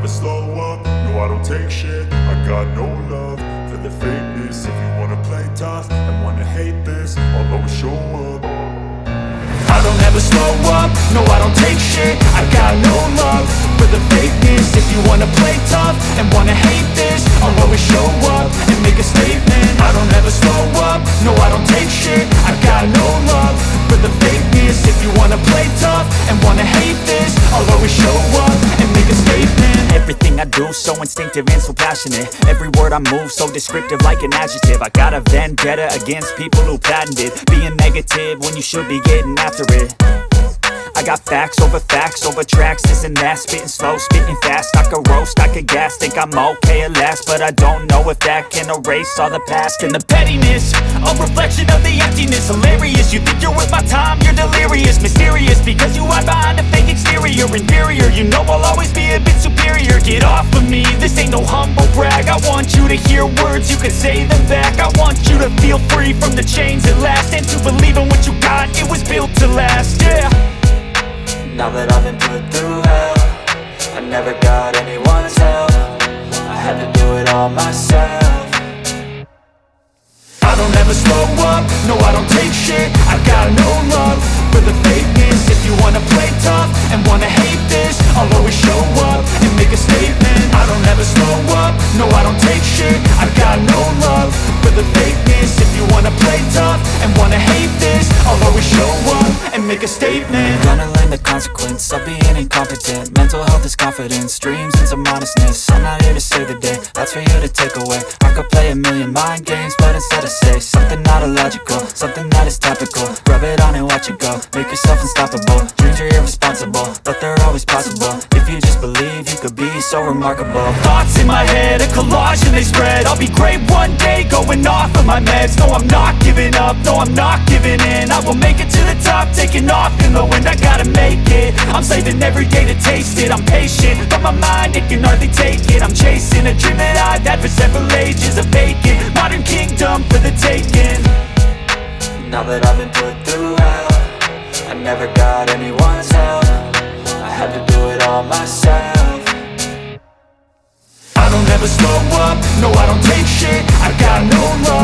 slow up, no I don't take shit. I got no love for the fakeness. If you wanna play tough and wanna hate this, I'll always show up. I don't ever slow up, no I don't take shit. I got no love for the fakeness. If you wanna play tough and wanna hate this, I'll always show up and make a statement. I don't ever slow up, no I don't take shit. I got no love for the fakeness. If you wanna play tough and wanna hate this, I'll always show up and make a statement. Everything I do so instinctive and so passionate. Every word I move so descriptive like an adjective. I got a vendetta against people who patented being negative when you should be getting after it. I got facts over tracks, this and that. Spitting slow, spitting fast, I could roast, I could gas. Think I'm okay at last, but I don't know if that can erase all the past. And the pettiness, a reflection of the emptiness. Hilarious, you think you're worth my time, you're delirious. Mysterious, because you hide behind a fake exterior. Inferior, you know I'll always be a bit superior. Get off of me, this ain't no humble brag. I want you to hear words, you can say them back. I want you to feel free from the chains at last, and to believe in what you got, it was built to last, yeah. Now that I've been put through hell, I never got anyone's help. I had to do it all myself. I don't ever slow up, no I don't take shit. I got no love for the fakeness. If you wanna play tough and wanna hate this, I'll always show up and make a statement. I don't ever slow up, no I don't take shit. I got no love for the fakeness. If you wanna play tough and wanna hate this, I'll always show up and make a statement. Gonna learn the consequence of being incompetent. Mental health is confidence, dreams and some honestness. I'm not here to save the day, that's for you to take away. I could play a million mind games, but instead I say something not illogical, something that is topical. Rub it on and watch it go, make yourself unstoppable. Dreams are irresponsible, but they're always possible. If you just believe, you could be so remarkable. Thoughts in my head, a collage and they spread. I'll be great one day, going off of my meds. No, I'm not giving up, no, I'm not giving in. I will make it to the top, taking off in the wind. I gotta make it, I'm saving every day to taste it. I'm patient, but my mind, it can hardly take it. I'm chasing a dream that I've had for several ages. A vacant, modern kingdom for the taking. Now that I've been put through hell, I never got anyone's help. I had to do it all myself. I don't ever slow up, no I don't take shit. I got no love